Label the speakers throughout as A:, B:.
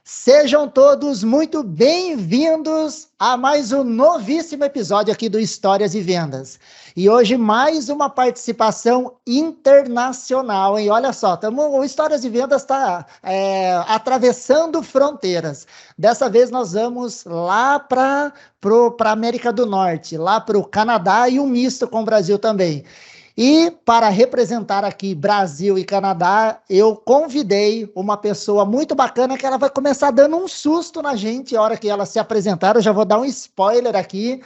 A: Sejam todos muito bem-vindos a mais um novíssimo episódio aqui do Histórias e Vendas. E hoje mais uma participação internacional, hein? Olha só, o Histórias e Vendas está atravessando fronteiras. Dessa vez nós vamos lá para a América do Norte, lá para o Canadá e um misto com o Brasil também. E para representar aqui Brasil e Canadá, eu convidei uma pessoa muito bacana que ela vai começar dando um susto na gente a hora que ela se apresentar. Eu já vou dar um spoiler aqui,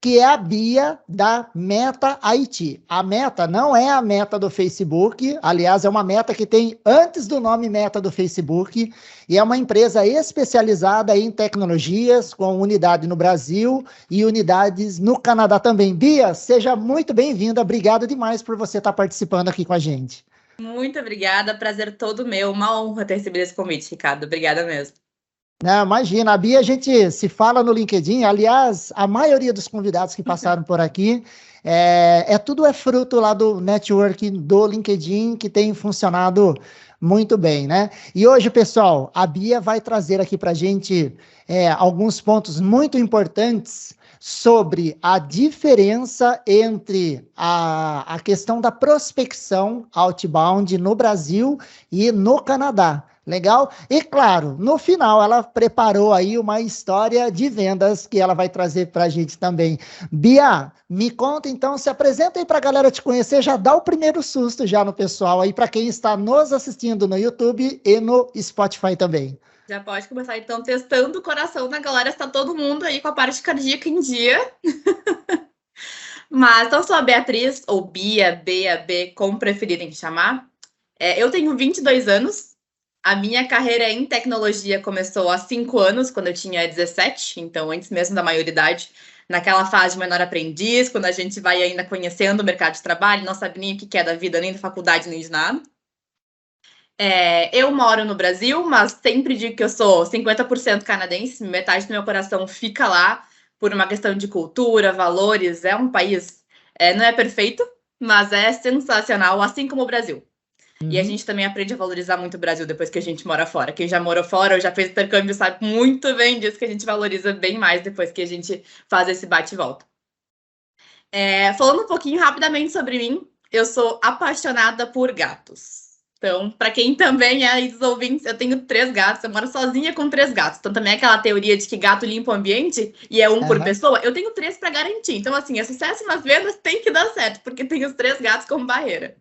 A: que é a Bia da Meta IT. A Meta não é a Meta do Facebook, aliás, é uma Meta que tem antes do nome Meta do Facebook, e é uma empresa especializada em tecnologias, com unidade no Brasil e unidades no Canadá também. Bia, seja muito bem-vinda, obrigado demais por você estar participando aqui com a gente.
B: Muito obrigada, prazer todo meu, uma honra ter recebido esse convite, Ricardo, obrigada mesmo.
A: Não, imagina, a Bia, a gente se fala no LinkedIn, aliás, a maioria dos convidados que passaram por aqui, tudo é fruto lá do network do LinkedIn, que tem funcionado muito bem, né? E hoje, pessoal, a Bia vai trazer aqui para a gente alguns pontos muito importantes sobre a diferença entre a questão da prospecção outbound no Brasil e no Canadá. Legal? E claro, no final ela preparou aí uma história de vendas que ela vai trazer para a gente também. Bia, me conta então, se apresenta aí para a galera te conhecer, já dá o primeiro susto já no pessoal aí, para quem está nos assistindo no YouTube e no Spotify também.
B: Já pode começar então testando o coração da galera, está todo mundo aí com a parte cardíaca em dia. Mas então sou a Beatriz, ou Bia, B, como preferirem chamar. Eu tenho 22 anos. A minha carreira em tecnologia começou há 5 anos, quando eu tinha 17, então antes mesmo da maioridade, naquela fase de menor aprendiz, quando a gente vai ainda conhecendo o mercado de trabalho, não sabe nem o que é da vida, nem da faculdade, nem de nada. Eu moro no Brasil, mas sempre digo que eu sou 50% canadense, metade do meu coração fica lá, por uma questão de cultura, valores. É um país, não é perfeito, mas é sensacional, assim como o Brasil. E a gente também aprende a valorizar muito o Brasil depois que a gente mora fora. Quem já morou fora ou já fez intercâmbio sabe muito bem disso, que a gente valoriza bem mais depois que a gente faz esse bate e volta. Falando um pouquinho rapidamente sobre mim, eu sou apaixonada por gatos. Então, para quem também é aí dos ouvintes, eu tenho 3 gatos, eu moro sozinha com 3 gatos. Então, também é aquela teoria de que gato limpa o ambiente e é um por pessoa. Eu tenho 3 para garantir. Então, assim, é sucesso nas vendas, tem que dar certo, porque tem os 3 gatos como barreira.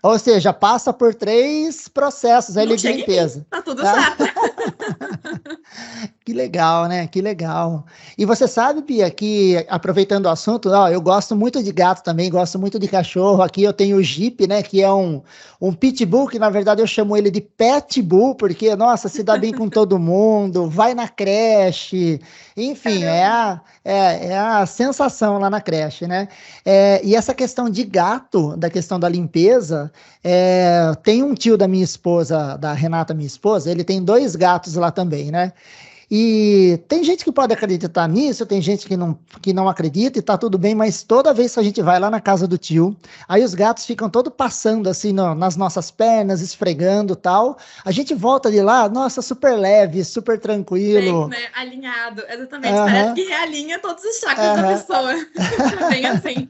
A: Ou seja, passa por 3 processos aí de limpeza.
B: Tá tudo certo.
A: Que legal, né? Que legal. E você sabe, Bia, que aproveitando o assunto, eu gosto muito de gato também, gosto muito de cachorro. Aqui eu tenho o Jeep, né? Que é um pitbull, que na verdade eu chamo ele de pet bull, porque, nossa, se dá bem com todo mundo, vai na creche, enfim, é a sensação lá na creche, né? E essa questão de gato, da questão da limpeza, tem um tio da minha esposa, da Renata, minha esposa, ele tem 2 gatos lá também, né? E tem gente que pode acreditar nisso, tem gente que não acredita e tá tudo bem, mas toda vez que a gente vai lá na casa do tio, aí os gatos ficam todos passando assim nas nossas pernas, esfregando e tal, a gente volta de lá, nossa, super leve, super tranquilo.
B: Bem, né? Alinhado, exatamente, parece que realinha todos os chakras da pessoa, bem assim.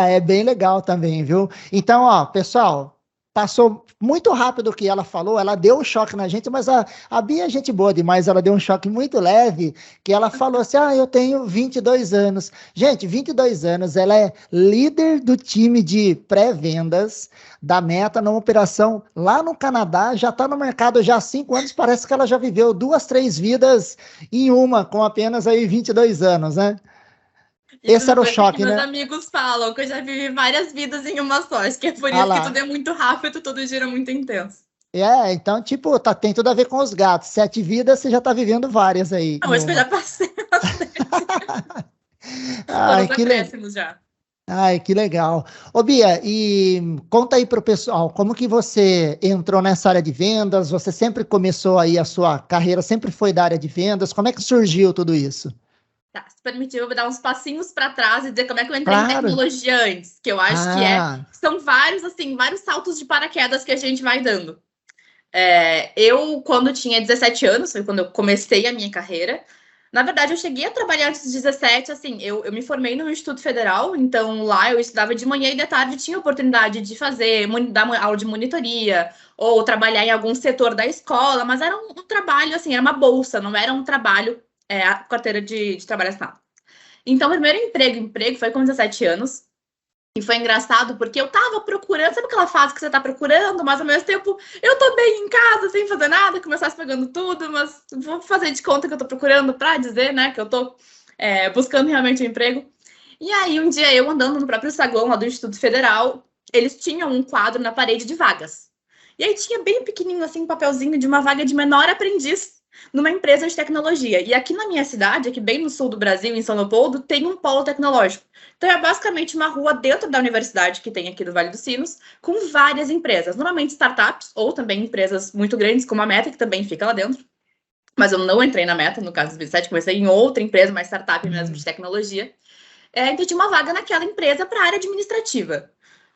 A: É bem legal também, viu? Então, pessoal, passou muito rápido o que ela falou, ela deu um choque na gente, mas a Bia é gente boa demais, ela deu um choque muito leve, que ela falou assim, eu tenho 22 anos. Gente, 22 anos, ela é líder do time de pré-vendas da Meta na operação lá no Canadá, já está no mercado já há 5 anos, parece que ela já viveu 2, 3 vidas em uma, com apenas aí 22 anos, né? Esse era o choque,
B: meus
A: né?
B: amigos falam que eu já vivi várias vidas em uma só. Acho que é por isso que tudo é muito rápido, tudo gira muito intenso.
A: Então, tipo, tem tudo a ver com os gatos. 7 vidas, você já tá vivendo várias aí.
B: Não, acho que eu já passei.
A: Ai, que legal.
B: Já.
A: Ai, que legal. Ô, Bia, e conta aí pro pessoal, como que você entrou nessa área de vendas? Você sempre começou aí a sua carreira, sempre foi da área de vendas? Como é que surgiu tudo isso?
B: Tá, se permitir, eu vou dar uns passinhos para trás e dizer como é que eu entrei em tecnologia antes, que eu acho que são vários saltos de paraquedas que a gente vai dando. Eu, quando tinha 17 anos, foi quando eu comecei a minha carreira. Na verdade, eu cheguei a trabalhar antes dos 17, assim, eu me formei no Instituto Federal, então lá eu estudava de manhã e de tarde tinha oportunidade de dar uma aula de monitoria, ou trabalhar em algum setor da escola, mas era um trabalho, assim, era uma bolsa, não era um trabalho, a carteira de trabalho assinado. Então, o primeiro emprego foi com 17 anos, e foi engraçado porque eu tava procurando, sabe aquela fase que você tá procurando, mas ao mesmo tempo eu tô bem em casa, sem fazer nada, começasse pegando tudo, mas vou fazer de conta que eu tô procurando pra dizer, né, que eu tô buscando realmente um emprego. E aí, um dia eu andando no próprio saguão lá do Instituto Federal, eles tinham um quadro na parede de vagas. E aí tinha bem pequenininho, assim, um papelzinho de uma vaga de menor aprendiz numa empresa de tecnologia. E aqui na minha cidade, aqui bem no sul do Brasil, em São Leopoldo, tem um polo tecnológico. Então é basicamente uma rua dentro da universidade que tem aqui do Vale dos Sinos, com várias empresas, normalmente startups, ou também empresas muito grandes, como a Meta, que também fica lá dentro. Mas eu não entrei na Meta, no caso do 27, comecei em outra empresa, uma startup mesmo de tecnologia. Então tinha uma vaga naquela empresa para a área administrativa.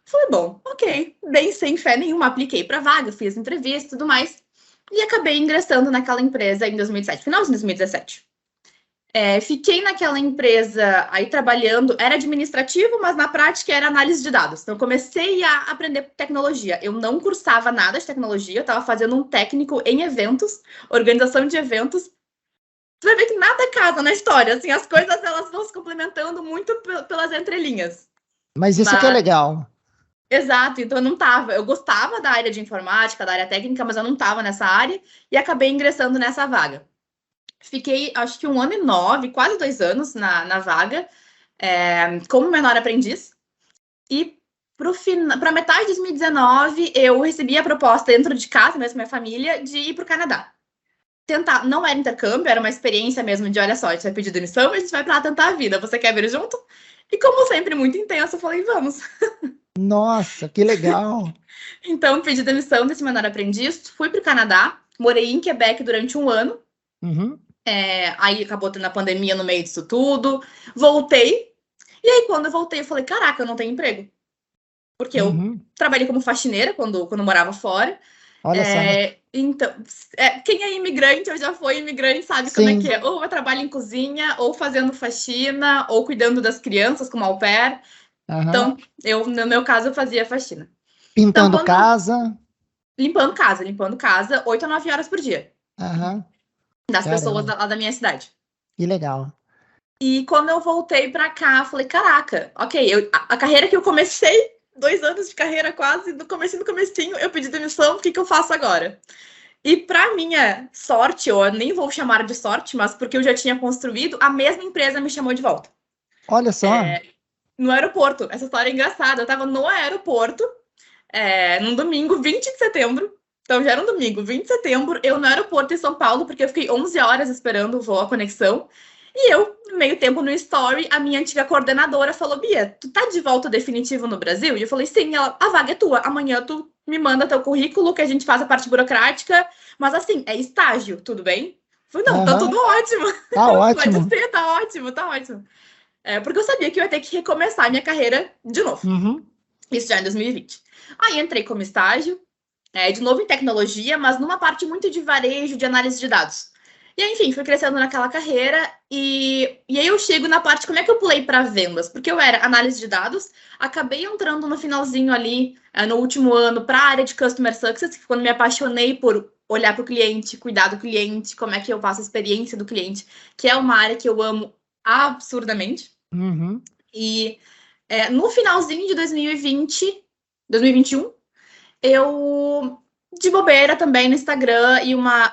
B: Falei, bom, ok, bem sem fé nenhuma, apliquei para vaga, fiz entrevista e tudo mais, e acabei ingressando naquela empresa em 2017, final de 2017. Fiquei naquela empresa aí trabalhando, era administrativo, mas na prática era análise de dados. Então, eu comecei a aprender tecnologia. Eu não cursava nada de tecnologia, eu estava fazendo um técnico em eventos, organização de eventos. Você vai ver que nada casa na história, assim, as coisas elas vão se complementando muito pelas entrelinhas.
A: Mas isso que é legal.
B: Exato, então eu gostava da área de informática, da área técnica, mas eu não estava nessa área e acabei ingressando nessa vaga. Fiquei, acho que 1 ano e 9, quase 2 anos na vaga, como menor aprendiz. E para metade de 2019, eu recebi a proposta dentro de casa, mesmo minha família, de ir para o Canadá. Não era intercâmbio, era uma experiência mesmo de, olha só, a gente vai pedir demissão e a gente vai para lá tentar a vida. Você quer vir junto? E como sempre, muito intenso, eu falei, vamos.
A: Nossa, que legal!
B: Então, pedi demissão desse menor aprendiz, fui para o Canadá, morei em Quebec durante 1 ano.
A: Uhum.
B: Aí acabou tendo a pandemia no meio disso tudo. Voltei. E aí, quando eu voltei, eu falei, caraca, eu não tenho emprego. Porque eu trabalhei como faxineira quando morava fora.
A: Olha só.
B: Então, quem é imigrante ou já foi imigrante sabe como é que é. Ou eu trabalho em cozinha, ou fazendo faxina, ou cuidando das crianças como au pair. Então, no meu caso, eu fazia faxina.
A: Pintando casa.
B: Limpando casa, 8 a 9 horas por dia. Das pessoas lá da minha cidade.
A: Que legal.
B: E quando eu voltei pra cá, falei, caraca, ok, a carreira que eu comecei, 2 anos de carreira quase, no comecinho, eu pedi demissão, o que eu faço agora? E pra minha sorte, eu nem vou chamar de sorte, mas porque eu já tinha construído, a mesma empresa me chamou de volta.
A: Olha só.
B: No aeroporto, essa história é engraçada, eu tava no aeroporto, num domingo, 20 de setembro, então já era um domingo, 20 de setembro, eu no aeroporto em São Paulo, porque eu fiquei 11 horas esperando o voo, a conexão. E eu, meio tempo no story, a minha antiga coordenadora falou, Bia, tu tá de volta definitivo no Brasil? E eu falei, sim, a vaga é tua, amanhã tu me manda teu currículo, que a gente faz a parte burocrática, mas assim, é estágio, tudo bem? Eu falei, não, tá tudo ótimo.
A: Tá ótimo.
B: Pode ser, tá ótimo. Porque eu sabia que eu ia ter que recomeçar a minha carreira de novo. Isso já em 2020. Aí entrei como estágio, de novo em tecnologia, mas numa parte muito de varejo, de análise de dados. E aí, enfim, fui crescendo naquela carreira e aí eu chego na parte, como é que eu pulei para vendas? Porque eu era análise de dados, acabei entrando no finalzinho ali, no último ano, para a área de Customer Success, quando me apaixonei por olhar para o cliente, cuidar do cliente, como é que eu faço a experiência do cliente, que é uma área que eu amo absurdamente. E no finalzinho de 2021, eu... de bobeira também no Instagram, e uma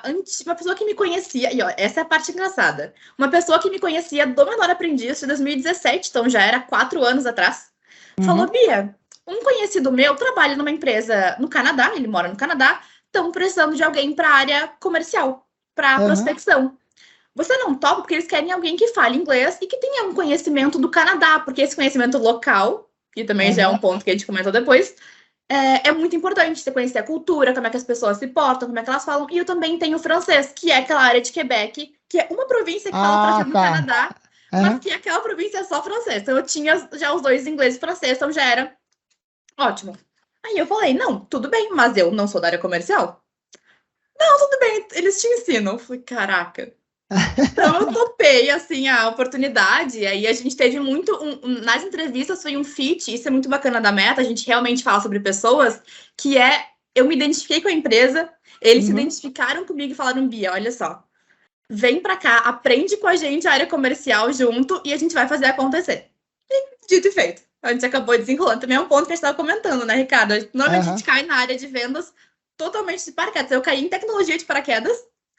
B: pessoa que me conhecia, e ó, essa é a parte engraçada, uma pessoa que me conhecia do Menor Aprendiz de 2017, então já era 4 anos atrás, falou, Bia, um conhecido meu trabalha numa empresa no Canadá, ele mora no Canadá, estão precisando de alguém para a área comercial, para prospecção. Você não topa porque eles querem alguém que fale inglês e que tenha um conhecimento do Canadá, porque esse conhecimento local, que também já é um ponto que a gente comentou depois, é muito importante você conhecer a cultura, como é que as pessoas se portam, como é que elas falam. E eu também tenho francês, que é aquela área de Quebec, que é uma província que fala francês no Canadá, mas que aquela província é só francês. Então eu tinha já os dois inglês e francês, então já era ótimo. Aí eu falei, não, tudo bem, mas eu não sou da área comercial. Não, tudo bem, eles te ensinam. Eu falei, caraca. Então eu topei, assim, a oportunidade. E aí a gente teve muito... nas entrevistas foi um fit, isso é muito bacana da Meta, a gente realmente fala sobre pessoas, que é... Eu me identifiquei com a empresa, eles se identificaram comigo e falaram, Bia, olha só, vem pra cá, aprende com a gente a área comercial junto e a gente vai fazer acontecer. E dito e feito. A gente acabou desenrolando. Também é um ponto que a gente estava comentando, né, Ricardo? Normalmente a gente cai na área de vendas totalmente de paraquedas. Eu caí em tecnologia de paraquedas,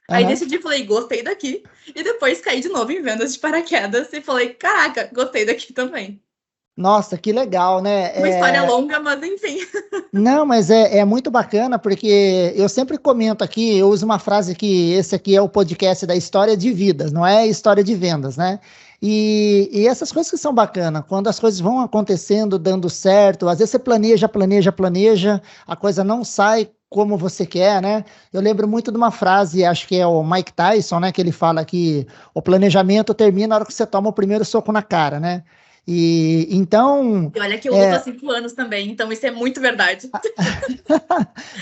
B: aí decidi, falei, gostei daqui. E depois caí de novo em vendas de paraquedas e falei, caraca, gostei daqui também.
A: Nossa, que legal, né?
B: Uma história longa, mas enfim.
A: Não, mas é muito bacana, porque eu sempre comento aqui, eu uso uma frase que esse aqui é o podcast da história de vidas, não é história de vendas, né? E essas coisas que são bacanas, quando as coisas vão acontecendo, dando certo, às vezes você planeja, a coisa não sai como você quer, né? Eu lembro muito de uma frase, acho que é o Mike Tyson, né? Que ele fala que o planejamento termina na hora que você toma o primeiro soco na cara, né? E então.
B: E olha que eu luto há 5 anos também, então isso é muito verdade.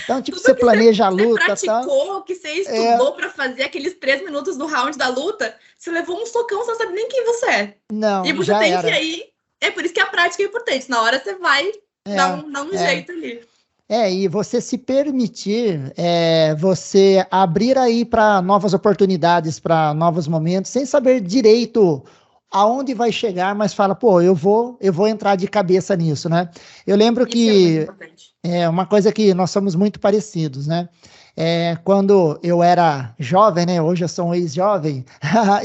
A: Então, tipo, você planeja a luta.
B: Você praticou, que você estudou para fazer aqueles 3 minutos do round da luta, você levou um socão, você não sabe nem quem você é.
A: Não,
B: e você tem que ir. É por isso que a prática é importante. Na hora você vai dar um jeito ali.
A: E você se permitir, você abrir aí para novas oportunidades, para novos momentos, sem saber direito aonde vai chegar, mas fala, pô, eu vou entrar de cabeça nisso, né? Eu lembro que uma coisa que nós somos muito parecidos, né? Quando eu era jovem, né? Hoje eu sou um ex-jovem,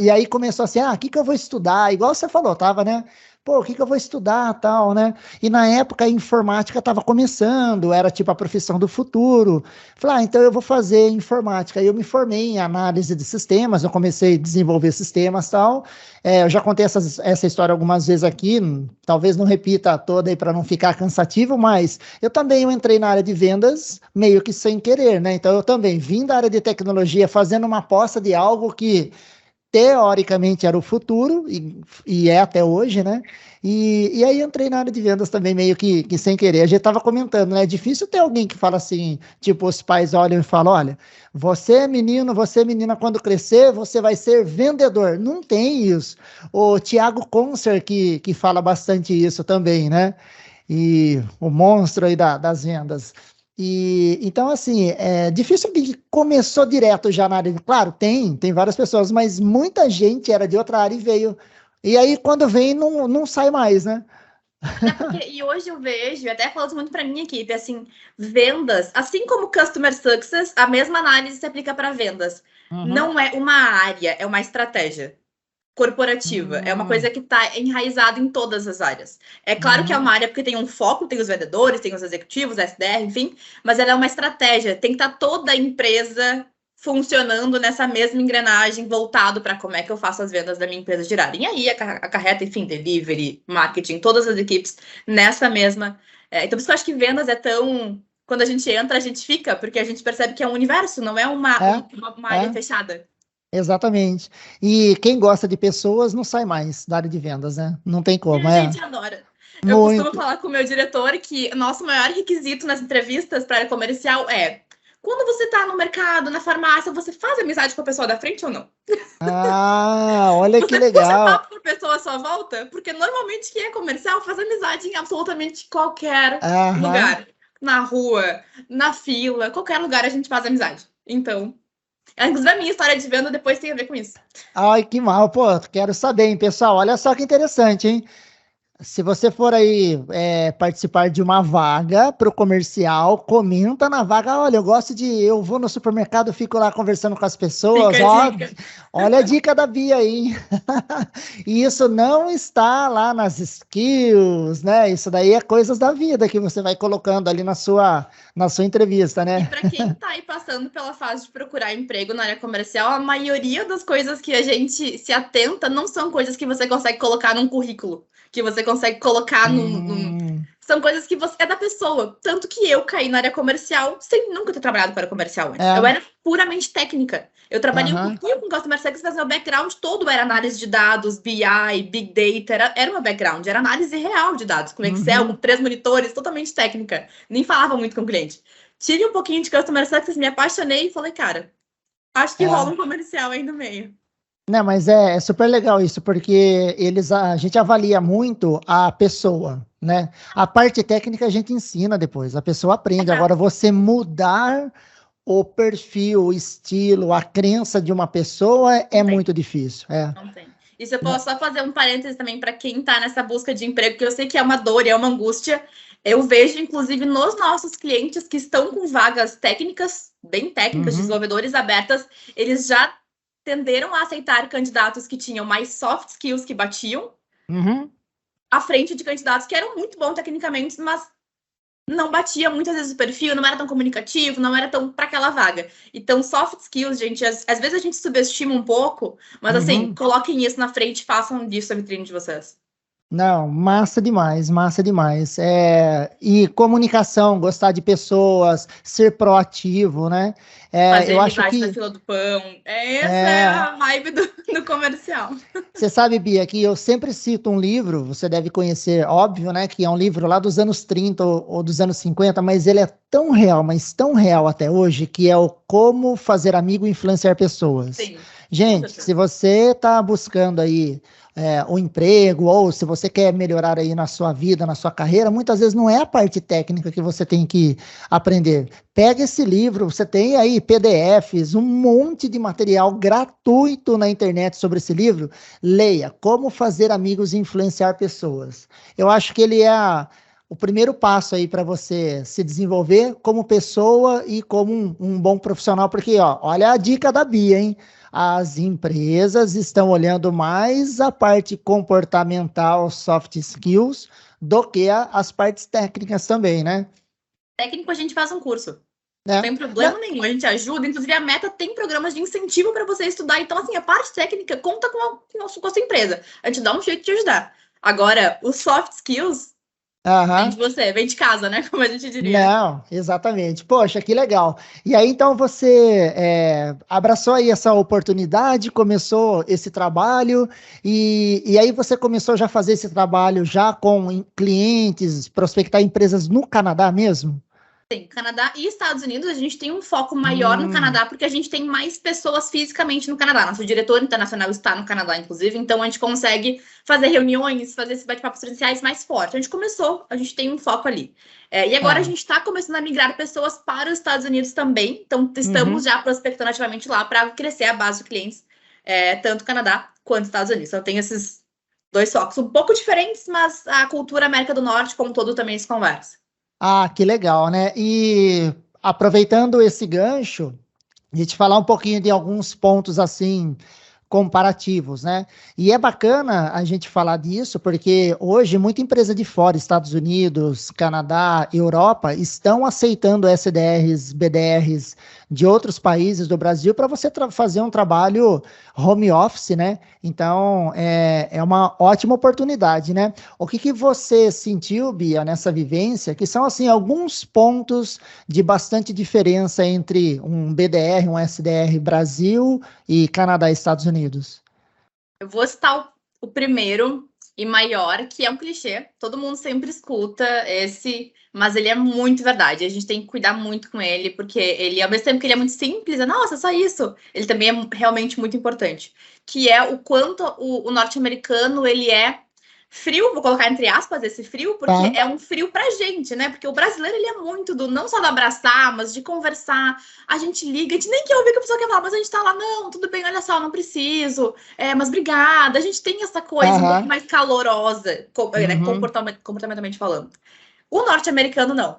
A: e aí começou assim, o que eu vou estudar? Igual você falou, tava, né? Pô, o que eu vou estudar, tal, né? E na época a informática estava começando, era tipo a profissão do futuro. Falei, então eu vou fazer informática. Aí eu me formei em análise de sistemas, eu comecei a desenvolver sistemas, tal. Eu já contei essa história algumas vezes aqui, talvez não repita toda aí para não ficar cansativo, mas eu também entrei na área de vendas meio que sem querer, né? Então eu também vim da área de tecnologia fazendo uma aposta de algo que teoricamente era o futuro, e é até hoje, né? E aí entrei na área de vendas também, meio que sem querer. A gente estava comentando, né? É difícil ter alguém que fala assim, tipo, os pais olham e falam, olha, você é menino, você é menina, quando crescer, você vai ser vendedor. Não tem isso. O Tiago Concer, que fala bastante isso também, né? E o monstro aí das vendas. Então, assim, é difícil que começou direto já na área. Claro, tem várias pessoas, mas muita gente era de outra área e veio. E aí, quando vem, não sai mais, né?
B: E hoje eu vejo, e até falo muito para minha equipe, assim, vendas, assim como Customer Success, a mesma análise se aplica para vendas. Não é uma área, é uma estratégia corporativa. É uma coisa que está enraizada em todas as áreas. É claro que é uma área porque tem um foco, tem os vendedores, tem os executivos, SDR, enfim, mas ela é uma estratégia. Tem que estar toda a empresa funcionando nessa mesma engrenagem, voltado para como é que eu faço as vendas da minha empresa girarem. E aí acarreta, enfim, delivery, marketing, todas as equipes nessa mesma... Então, por isso que eu acho que vendas é tão... Quando a gente entra, a gente fica, porque a gente percebe que é um universo, não é uma área fechada.
A: Exatamente. E quem gosta de pessoas não sai mais da área de vendas, né? Não tem como.
B: A gente adora. Eu costumo falar com o meu diretor que nosso maior requisito nas entrevistas para área comercial é: quando você está no mercado, na farmácia, você faz amizade com a pessoa da frente ou não?
A: Olha que legal.
B: Você papo com a pessoa à sua volta? Porque normalmente quem é comercial faz amizade em absolutamente qualquer lugar. Na rua, na fila, qualquer lugar a gente faz amizade. Então... Inclusive, a minha história de venda depois tem a ver com isso.
A: Ai, que mal, pô, quero saber, hein, pessoal, olha só que interessante, hein? Se você for aí participar de uma vaga para o comercial, comenta na vaga, olha, eu vou no supermercado, fico lá conversando com as pessoas, olha a dica da Bia aí. E isso não está lá nas skills, né? Isso daí é coisas da vida que você vai colocando ali na sua entrevista, né?
B: E para quem está aí passando pela fase de procurar emprego na área comercial, a maioria das coisas que a gente se atenta não são coisas que você consegue colocar num currículo, que você consegue colocar São coisas que é da pessoa. Tanto que eu caí na área comercial sem nunca ter trabalhado com área comercial antes. Eu era puramente técnica. Eu trabalhei um pouquinho com Customer Success, mas meu background todo era análise de dados, BI, Big Data. Era meu background, era análise real de dados, com Excel, com 3 monitores, totalmente técnica. Nem falava muito com o cliente. tive um pouquinho de Customer Success, me apaixonei e falei, cara, acho que rola um comercial aí no meio.
A: Não, mas é super legal isso, porque a gente avalia muito a pessoa, né? A parte técnica a gente ensina depois, a pessoa aprende. Agora, você mudar o perfil, o estilo, a crença de uma pessoa é muito difícil.
B: Não tem. E se eu posso só fazer um parênteses também para quem está nessa busca de emprego, que eu sei que é uma dor e é uma angústia. Eu vejo, inclusive, nos nossos clientes que estão com vagas técnicas, bem técnicas, desenvolvedores abertas, eles já tenderam a aceitar candidatos que tinham mais soft skills que batiam à frente de candidatos que eram muito bons tecnicamente, mas não batia muitas vezes o perfil, não era tão comunicativo, não era tão para aquela vaga. Então, soft skills, gente, às vezes a gente subestima um pouco, mas assim, coloquem isso na frente e façam disso a vitrine de vocês.
A: Não, massa demais, massa demais. E comunicação, gostar de pessoas, ser proativo, né?
B: Fazer
A: eu acho
B: amizade
A: que
B: na fila do pão. Essa é a vibe do comercial.
A: Você sabe, Bia, que eu sempre cito um livro, você deve conhecer, óbvio, né? Que é um livro lá dos anos 30 ou dos anos 50, mas ele é tão real, mas tão real até hoje, que é o Como Fazer Amigo e Influenciar Pessoas.
B: Sim.
A: Gente, se você está buscando aí um emprego, ou se você quer melhorar aí na sua vida, na sua carreira, muitas vezes não é a parte técnica que você tem que aprender. Pega esse livro, você tem aí PDFs, um monte de material gratuito na internet sobre esse livro. Leia Como Fazer Amigos e Influenciar Pessoas. Eu acho que ele é o primeiro passo aí para você se desenvolver como pessoa e como um bom profissional, porque olha a dica da Bia, hein? As empresas estão olhando mais a parte comportamental, soft skills, do que as partes técnicas também, né?
B: Técnico, a gente faz um curso. Não tem problema nenhum, a gente ajuda. Inclusive, a Meta tem programas de incentivo para você estudar. Então, assim, a parte técnica conta com a sua empresa. A gente dá um jeito de ajudar. Agora, os soft skills, vem de você, vem de casa, né? Como a gente diria.
A: Não, exatamente. Poxa, que legal. E aí, então, você abraçou aí essa oportunidade, começou esse trabalho, e aí você começou já a fazer esse trabalho já com clientes, prospectar empresas no Canadá mesmo?
B: Sim, Canadá e Estados Unidos, a gente tem um foco maior no Canadá, porque a gente tem mais pessoas fisicamente no Canadá. Nosso diretor internacional está no Canadá, inclusive, então a gente consegue fazer reuniões, fazer esses bate-papos presenciais mais forte. A gente tem um foco ali. E agora a gente está começando a migrar pessoas para os Estados Unidos também, então estamos já prospectando ativamente lá para crescer a base de clientes, tanto Canadá quanto Estados Unidos. Então tem esses dois focos um pouco diferentes, mas a cultura América do Norte como um todo também se conversa.
A: Ah, que legal, né? E aproveitando esse gancho, a gente falar um pouquinho de alguns pontos assim comparativos, né? E é bacana a gente falar disso, porque hoje muita empresa de fora, Estados Unidos, Canadá, Europa, estão aceitando SDRs, BDRs de outros países do Brasil para você fazer um trabalho home office, né? Então, é uma ótima oportunidade, né? O que você sentiu, Bia, nessa vivência, que são, assim, alguns pontos de bastante diferença entre um BDR, um SDR Brasil e Canadá e Estados Unidos?
B: Eu vou citar o primeiro e maior, que é um clichê. Todo mundo sempre escuta esse, mas ele é muito verdade. A gente tem que cuidar muito com ele, porque ele, ao mesmo tempo que ele é muito simples, nossa, só isso, ele também é realmente muito importante. Que é o quanto o norte-americano, ele é frio, vou colocar entre aspas esse frio, porque é um frio pra gente, né? Porque o brasileiro, ele é muito não só de abraçar, mas de conversar. A gente liga, a gente nem quer ouvir o que a pessoa quer falar, mas a gente tá lá, não, tudo bem, olha só, não preciso, mas obrigada. A gente tem essa coisa um pouco mais calorosa, comportamentalmente falando. O norte-americano, não.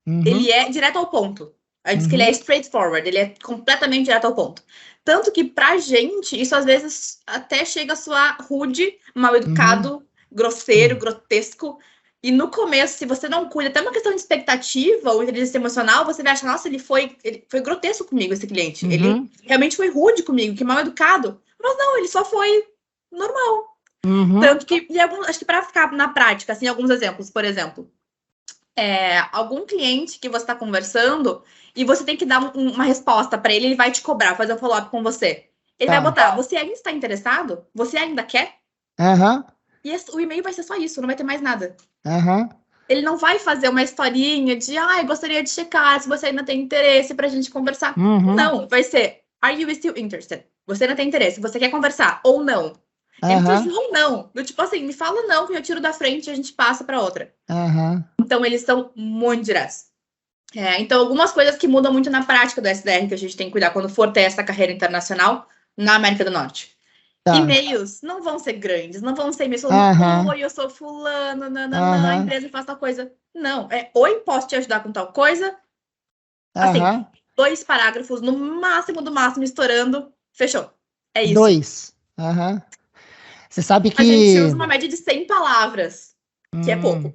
B: Ele é direto ao ponto. A gente diz que ele é straightforward, ele é completamente direto ao ponto. Tanto que pra gente, isso às vezes até chega a soar rude, mal educado, grosseiro, grotesco. E no começo, se você não cuida, até uma questão de expectativa ou inteligência emocional, você vai achar, nossa, ele foi grotesco comigo, esse cliente. Ele realmente foi rude comigo, que mal educado. Mas não, ele só foi normal. Tanto que, acho que para ficar na prática, assim, alguns exemplos, por exemplo, algum cliente que você está conversando e você tem que dar uma resposta para ele, ele vai te cobrar, fazer um follow-up com você. Ele vai botar, você ainda está interessado? Você ainda quer? E o e-mail vai ser só isso, não vai ter mais nada. Ele não vai fazer uma historinha de, gostaria de checar se você ainda tem interesse pra gente conversar. Não, vai ser, are you still interested? Você ainda tem interesse? Você quer conversar ou não? Ele ou não. Do tipo assim, me fala não, que eu tiro da frente e a gente passa pra outra. Então, eles são muito diretos. Então, algumas coisas que mudam muito na prática do SDR que a gente tem que cuidar quando for ter essa carreira internacional na América do Norte. Tá. E-mails não vão ser grandes, não vão ser e-mails falando, oi, eu sou fulano, a empresa faz tal coisa. Não, oi, posso te ajudar com tal coisa? Assim, 2 parágrafos, no máximo do máximo, estourando, fechou. É isso.
A: 2. Você sabe que...
B: A gente usa uma média de 100 palavras, que é pouco.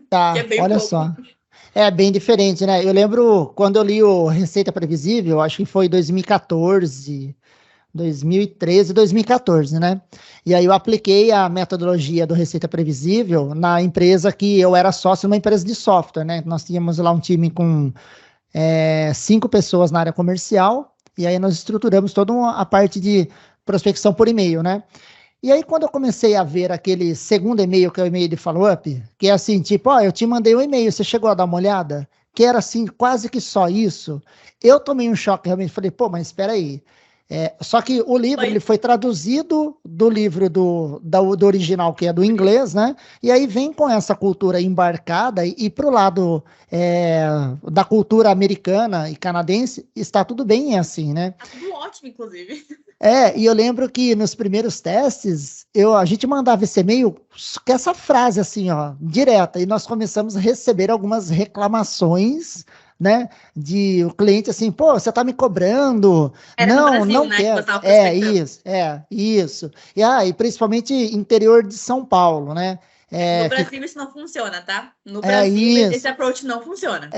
A: Tá,
B: que é bem
A: olha
B: pouco.
A: só. É bem diferente, né? Eu lembro quando eu li o Receita Previsível, acho que foi 2014, 2013, 2014, né? E aí eu apliquei a metodologia do Receita Previsível na empresa que eu era sócio, numa empresa de software, né? Nós tínhamos lá um time com 5 pessoas na área comercial, e aí nós estruturamos toda a parte de prospecção por e-mail, né? E aí, quando eu comecei a ver aquele segundo e-mail, que é o e-mail de follow-up, que é assim, tipo, eu te mandei um e-mail, você chegou a dar uma olhada? Que era assim, quase que só isso. Eu tomei um choque, realmente, falei, mas espera aí. Só que o livro ele foi traduzido do livro do original, que é do inglês, né? E aí vem com essa cultura embarcada e para o lado da cultura americana e canadense, está tudo bem assim, né?
B: Tá tudo ótimo, inclusive.
A: E eu lembro que nos primeiros testes, a gente mandava esse e-mail com essa frase assim, direta, e nós começamos a receber algumas reclamações, né, de o cliente assim, você tá me cobrando,
B: Era
A: não,
B: no Brasil,
A: não
B: né,
A: quero,
B: que você
A: isso, e principalmente interior de São Paulo, né,
B: no Brasil isso não funciona, tá? No Brasil esse approach não funciona.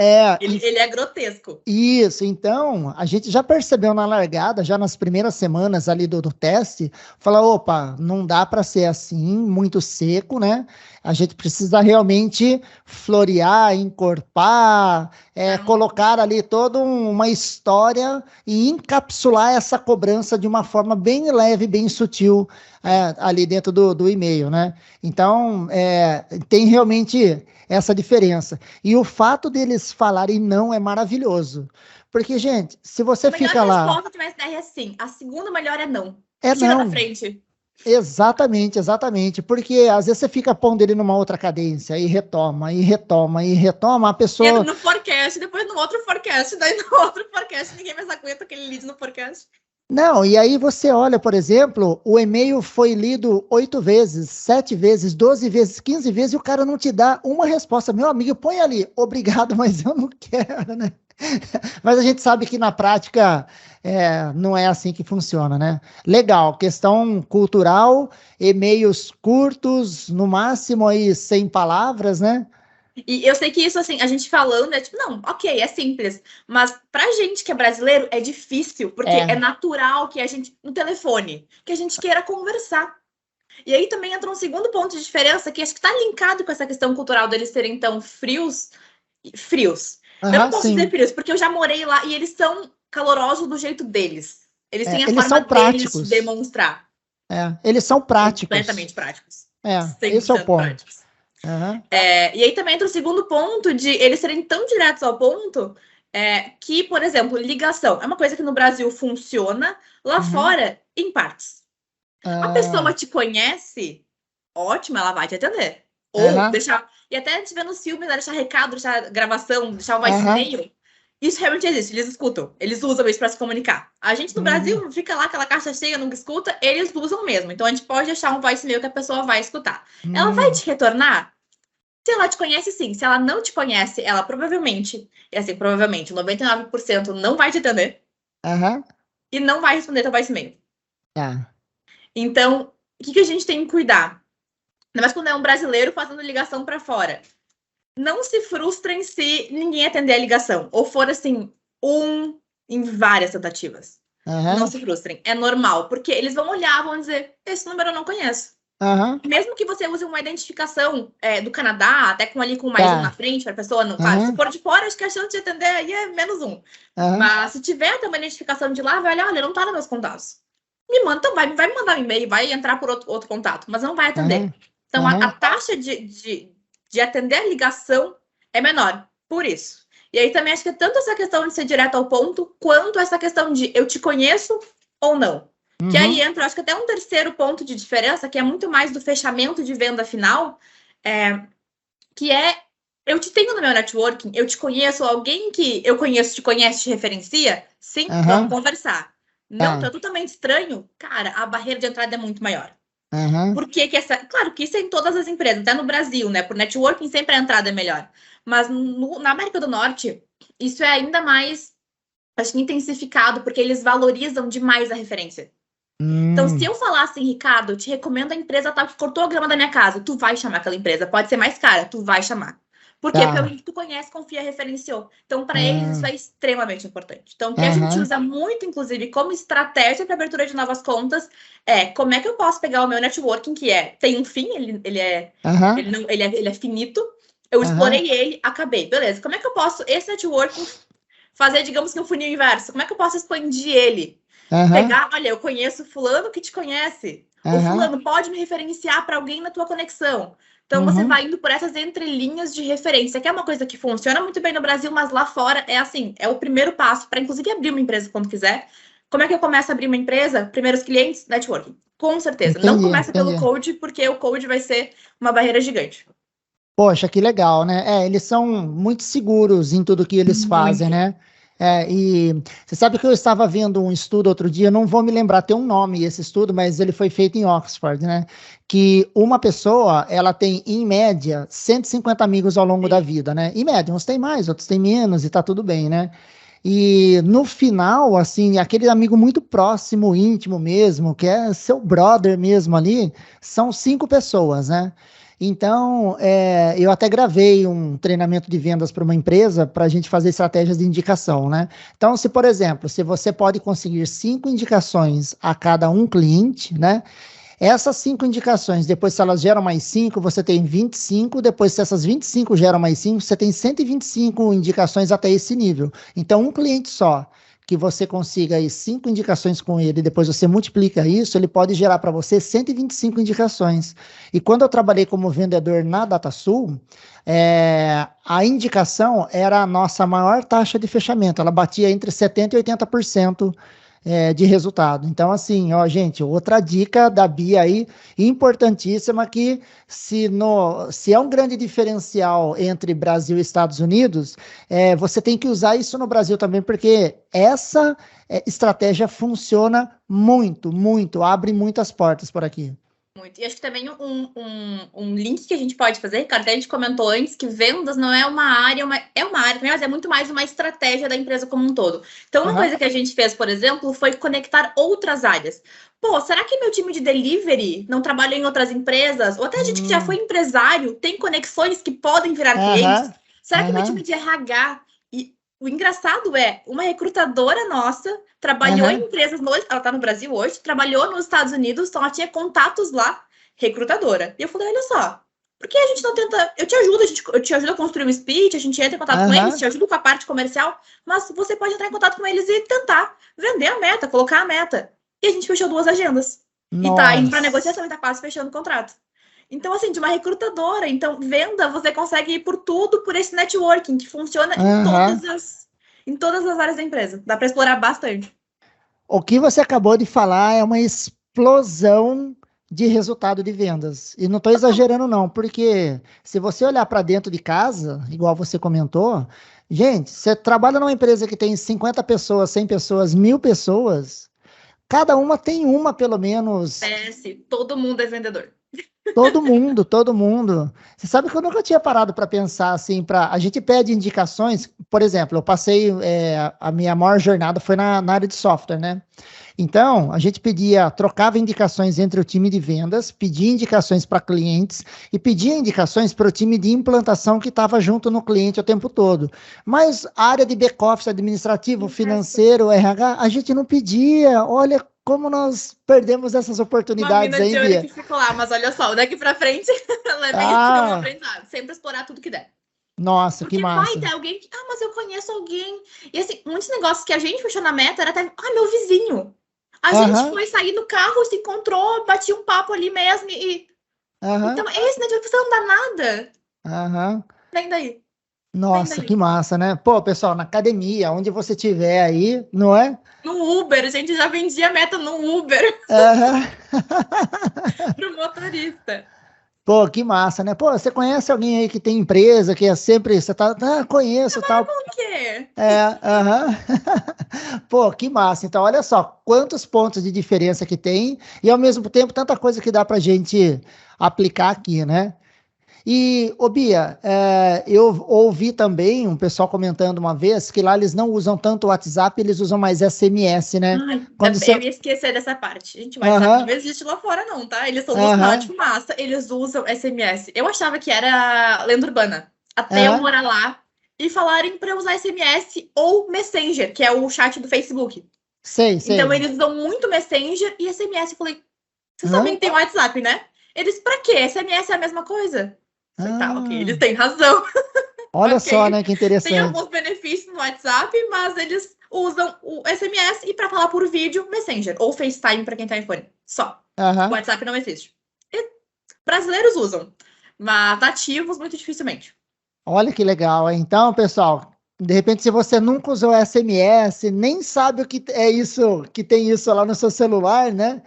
B: Ele é grotesco.
A: Isso, então, a gente já percebeu na largada, já nas primeiras semanas ali do teste, falar, opa, não dá para ser assim, muito seco, né? A gente precisa realmente florear, encorpar, colocar ali toda uma história e encapsular essa cobrança de uma forma bem leve, bem sutil, ali dentro do e-mail, né? Então, tem realmente essa diferença. E o fato deles falarem não é maravilhoso. Porque, gente, se você fica lá...
B: A melhor resposta de uma SDR é sim. A segunda melhor é não.
A: Tira
B: da frente.
A: Exatamente. Porque às vezes você fica pondo ele numa outra cadência e retoma, a pessoa...
B: Entra no forecast, depois no outro forecast, daí no outro forecast, ninguém mais aguenta aquele lead no forecast.
A: Não, e aí você olha, por exemplo, o e-mail foi lido 8 vezes, 7 vezes, 12 vezes, 15 vezes, e o cara não te dá uma resposta. Meu amigo, põe ali, obrigado, mas eu não quero, né? Mas a gente sabe que na prática não é assim que funciona, né? Legal, questão cultural, e-mails curtos, no máximo aí 100 palavras, né?
B: E eu sei que isso, assim, a gente falando não, ok, é simples. Mas pra gente que é brasileiro, é difícil, porque é natural que a gente, no telefone, que a gente queira conversar. E aí também entra um segundo ponto de diferença, que acho que tá linkado com essa questão cultural deles serem tão frios. Eu não posso dizer frios, porque eu já morei lá e eles são calorosos do jeito deles. Eles têm a forma deles de demonstrar.
A: Eles são práticos.
B: Completamente práticos.
A: Esse é o ponto.
B: Práticos. E aí também entra o segundo ponto de eles serem tão diretos ao ponto que, por exemplo, ligação é uma coisa que no Brasil funciona, lá fora, em partes. A pessoa te conhece, ótimo, ela vai te atender. Ou deixar... E até a gente vê nos filmes, deixar recado, deixar gravação, deixar o voicemail. Isso realmente existe, eles escutam. Eles usam isso para se comunicar. A gente no Brasil fica lá, aquela caixa cheia, nunca escuta, eles usam mesmo. Então a gente pode deixar um voicemail que a pessoa vai escutar. Ela vai te retornar? Se ela te conhece, sim. Se ela não te conhece, ela provavelmente, 99% não vai te atender. E não vai responder teu voicemail. Então, o que a gente tem que cuidar? Ainda mais quando é um brasileiro fazendo ligação para fora. Não se frustrem se ninguém atender a ligação. Ou for, assim, em várias tentativas. Não se frustrem. É normal. Porque eles vão olhar, vão dizer, esse número eu não conheço. Mesmo que você use uma identificação do Canadá, até com mais um na frente, para a pessoa não... Claro, se for de fora, acho que a chance de atender aí é -1. Mas se tiver até uma identificação de lá, vai olhar, olha, não tá nos meus contatos. Me manda, então vai me mandar um e-mail, vai entrar por outro contato, mas não vai atender. Então, a taxa de de atender a ligação é menor, por isso. E aí também acho que é tanto essa questão de ser direto ao ponto, quanto essa questão de eu te conheço ou não. Que aí entra, acho que até um terceiro ponto de diferença, que é muito mais do fechamento de venda final, que é, eu te tenho no meu networking, eu te conheço, alguém que eu conheço, te conhece, te referencia, sim, vamos conversar. Não, tá totalmente estranho, cara, a barreira de entrada é muito maior. Por que claro que isso é em todas as empresas, até no Brasil, né? Por networking sempre a entrada é melhor. Mas na América do Norte, isso é ainda mais, acho que intensificado, porque eles valorizam demais a referência. Então, se eu falar assim, Ricardo, eu te recomendo a empresa tal que cortou a grama da minha casa, tu vai chamar aquela empresa. Pode ser mais cara, tu vai chamar. Por quê? Porque alguém que tu conhece, confia, referenciou. Então, para eles, isso é extremamente importante. Então, o que a gente usa muito, inclusive, como estratégia para abertura de novas contas, é como é que eu posso pegar o meu networking, que tem um fim, ele é finito. Eu explorei ele, acabei. Beleza, como é que eu posso, esse networking, fazer, digamos que um funil inverso? Como é que eu posso expandir ele? Pegar, olha, eu conheço fulano que te conhece. O fulano pode me referenciar para alguém na tua conexão. Então, você vai indo por essas entrelinhas de referência, que é uma coisa que funciona muito bem no Brasil, mas lá fora é assim, é o primeiro passo para, inclusive, abrir uma empresa quando quiser. Como é que eu começo a abrir uma empresa? Primeiros clientes, networking. Com certeza. Não começa pelo code, porque o code vai ser uma barreira gigante.
A: Poxa, que legal, né? Eles são muito seguros em tudo que eles fazem, né? E você sabe que eu estava vendo um estudo outro dia, não vou me lembrar, tem um nome esse estudo, mas ele foi feito em Oxford, né? Que uma pessoa, ela tem, em média, 150 amigos ao longo da vida, né? Em média, uns têm mais, outros têm menos, e tá tudo bem, né? E no final, assim, aquele amigo muito próximo, íntimo mesmo, que é seu brother mesmo ali, são 5 pessoas, né? Então, eu até gravei um treinamento de vendas para uma empresa para a gente fazer estratégias de indicação, né? Então, se, por exemplo, se você pode conseguir 5 indicações a cada um cliente, né? Essas 5 indicações, depois se elas geram mais 5, você tem 25, depois se essas 25 geram mais 5, você tem 125 indicações até esse nível. Então, um cliente só, que você consiga aí 5 indicações com ele, depois você multiplica isso, ele pode gerar para você 125 indicações. E quando eu trabalhei como vendedor na DataSul, a indicação era a nossa maior taxa de fechamento, ela batia entre 70% e 80%. De resultado. Então, assim, ó, gente, outra dica da Bia aí, importantíssima, que se é um grande diferencial entre Brasil e Estados Unidos, você tem que usar isso no Brasil também, porque essa estratégia funciona muito, muito, abre muitas portas por aqui.
B: Muito. E acho que também um link que a gente pode fazer, Ricardo, a gente comentou antes que vendas não é uma área, é uma área, mas é muito mais uma estratégia da empresa como um todo. Então, uma coisa que a gente fez, por exemplo, foi conectar outras áreas. Pô, será que meu time de delivery não trabalha em outras empresas? Ou até a gente que já foi empresário tem conexões que podem virar clientes? Será que meu time de RH... O engraçado uma recrutadora nossa trabalhou em empresas, ela tá no Brasil hoje, trabalhou nos Estados Unidos, então ela tinha contatos lá, recrutadora. E eu falei, olha só, por que a gente não tenta... Eu te ajudo, eu te ajudo a construir um speech, a gente entra em contato com eles, te ajudo com a parte comercial, mas você pode entrar em contato com eles e tentar vender a meta, colocar a meta. E a gente fechou 2 agendas. Nossa. E tá indo pra negociação e tá quase fechando o contrato. Então, assim, de uma recrutadora. Então, venda, você consegue ir por tudo, por esse networking, que funciona em todas as áreas da empresa. Dá para explorar bastante.
A: O que você acabou de falar é uma explosão de resultado de vendas. E não estou exagerando, não, porque se você olhar para dentro de casa, igual você comentou, gente, você trabalha numa empresa que tem 50 pessoas, 100 pessoas, 1000 pessoas, cada uma tem uma, pelo menos.
B: Todo mundo é vendedor.
A: Todo mundo. Você sabe que eu nunca tinha parado para pensar assim, a gente pede indicações, por exemplo, eu passei, a minha maior jornada foi na área de software, né? Então, a gente trocava indicações entre o time de vendas, pedia indicações para clientes e pedia indicações para o time de implantação que estava junto no cliente o tempo todo. Mas a área de back-office, administrativo, financeiro, RH, a gente não pedia. Olha como nós perdemos essas oportunidades aí,
B: Bia. Que ficou lá, mas olha só, daqui para frente, levei um aprendizado. Sempre explorar tudo que der.
A: Nossa,
B: porque
A: que massa.
B: Vai ter alguém que, mas eu conheço alguém. E assim, muitos negócios que a gente fechou na meta era até, meu vizinho. A gente foi sair no carro, se encontrou, batia um papo ali mesmo e... Então, esse network você não dá nada.
A: Aham.
B: Vem daí, vem
A: Nossa, que
B: daí.
A: massa, né? Pô, pessoal, na academia, onde você estiver aí, não é?
B: No Uber, a gente já vendia meta no Uber
A: Aham.
B: pro motorista.
A: Pô, que massa, né? Pô, você conhece alguém aí que tem empresa, que é sempre, você tá, conheço, tal.
B: Por quê?
A: É, aham. Pô, que massa. Então, olha só, quantos pontos de diferença que tem e, ao mesmo tempo, tanta coisa que dá pra gente aplicar aqui, né? E, ô Bia, eu ouvi também um pessoal comentando uma vez que lá eles não usam tanto o WhatsApp, eles usam mais SMS, né?
B: Ai,
A: Quando você...
B: eu ia esquecer dessa parte. Gente, o WhatsApp não
A: Aham,
B: existe lá fora, não, tá? Eles são dos
A: aham,
B: de massa, eles usam SMS. Eu achava que era lenda urbana. Até eu
A: aham.
B: morar lá e falarem para usar SMS ou Messenger, que é o chat do Facebook.
A: Sei,
B: Então
A: sei.
B: eles usam muito Messenger e SMS. Eu falei, vocês
A: Hã?
B: sabem que tem WhatsApp, né? Eles, pra quê? SMS é a mesma coisa. Eu falei, tá, ok,
A: Ah,
B: eles têm razão.
A: olha só,
B: Ok,
A: né, que
B: tem
A: interessante.
B: alguns benefícios no WhatsApp, mas eles usam o SMS e para falar por vídeo, Messenger ou FaceTime para quem tem iPhone. Só. O
A: Aham.
B: WhatsApp não existe. E brasileiros usam, mas nativos muito dificilmente.
A: Olha que legal, hein? Então, pessoal, de repente, se você nunca usou SMS, nem sabe o que é isso, que tem isso lá no seu celular, né?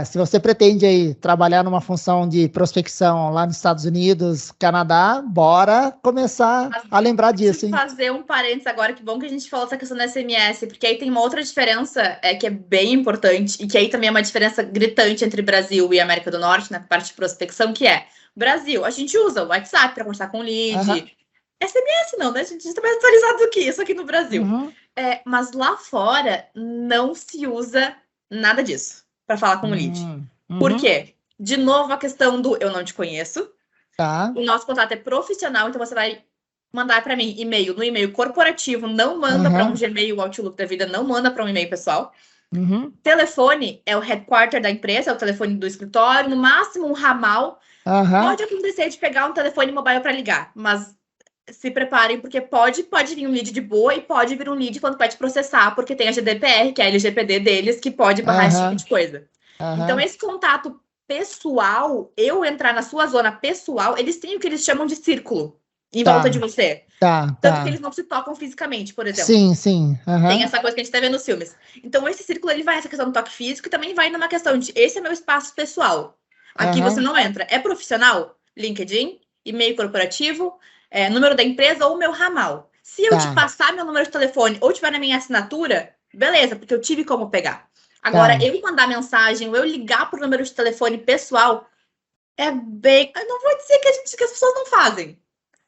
A: Se você pretende aí trabalhar numa função de prospecção lá nos Estados Unidos, Canadá, bora começar
B: Mas
A: a lembrar
B: deixa
A: disso,
B: eu
A: hein?
B: fazer um parênteses agora, que bom que a gente falou essa questão do SMS, porque aí tem uma outra diferença que é bem importante, e que aí também é uma diferença gritante entre Brasil e América do Norte, na parte de prospecção, que é Brasil, a gente usa o WhatsApp para conversar com
A: Aham.
B: lead. SMS não, né? A gente está mais atualizado do que isso aqui no Brasil.
A: Uhum.
B: Mas lá fora não se usa nada disso para falar com o lead. Por
A: Uhum.
B: quê? De novo, a questão do eu não te conheço.
A: Tá.
B: O nosso contato é profissional, então você vai mandar para mim e-mail no e-mail corporativo, não manda para um
A: Aham.
B: Gmail, Outlook da vida, não manda para um e-mail pessoal.
A: Uhum.
B: Telefone é o headquarter da empresa, é o telefone do escritório, no máximo um ramal.
A: Aham.
B: Pode acontecer de pegar um telefone mobile para ligar, mas se preparem, porque pode vir um lead de boa e pode vir um lead quando pede processar, porque tem a GDPR, que é a LGPD deles, que pode barrar esse tipo
A: Aham.
B: de coisa. Então,
A: Aham.
B: esse contato pessoal, eu entrar na sua zona pessoal, eles têm o que eles chamam de círculo em volta de
A: Tá.
B: você.
A: Tá.
B: Tanto que
A: Tá.
B: eles não se tocam fisicamente, por exemplo.
A: Sim, sim.
B: Tem
A: Aham.
B: essa coisa que a gente tá vendo nos filmes. Então, esse círculo, ele vai essa questão do toque físico e também vai numa questão de esse é meu espaço pessoal. Aqui você
A: Aham.
B: não entra. É profissional? LinkedIn, e-mail corporativo, número da empresa ou meu ramal. Se eu te
A: Tá.
B: passar meu número de telefone ou tiver na minha assinatura, beleza, porque eu tive como pegar. Agora,
A: Tá.
B: eu mandar mensagem ou eu ligar pro número de telefone pessoal é bem. Eu não vou dizer que as pessoas não fazem,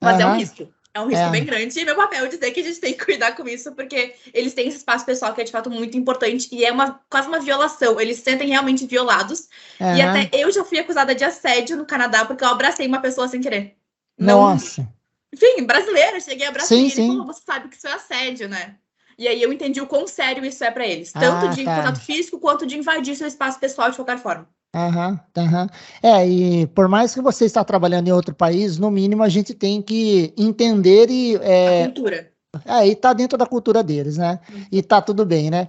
B: mas é um
A: Aham.
B: risco. É um risco bem
A: É.
B: grande. E meu papel é dizer que a gente tem que cuidar com isso, porque eles têm esse espaço pessoal que é de fato muito importante e é quase uma violação. Eles se sentem realmente violados. E até
A: Aham.
B: eu já fui acusada de assédio no Canadá porque eu abracei uma pessoa sem querer. Não.
A: Nossa.
B: Enfim, brasileira, cheguei, abracei
A: Sim,
B: ele e falou:
A: sim.
B: você sabe que isso é assédio, né? E aí eu entendi o quão sério isso é para eles, tanto
A: Ah,
B: de contato
A: tá.
B: físico quanto de invadir seu espaço pessoal de qualquer forma.
A: Aham, aham. E por mais que você está trabalhando em outro país, no mínimo a gente tem que entender
B: A cultura.
A: e tá dentro da cultura deles, né? E tá tudo bem, né?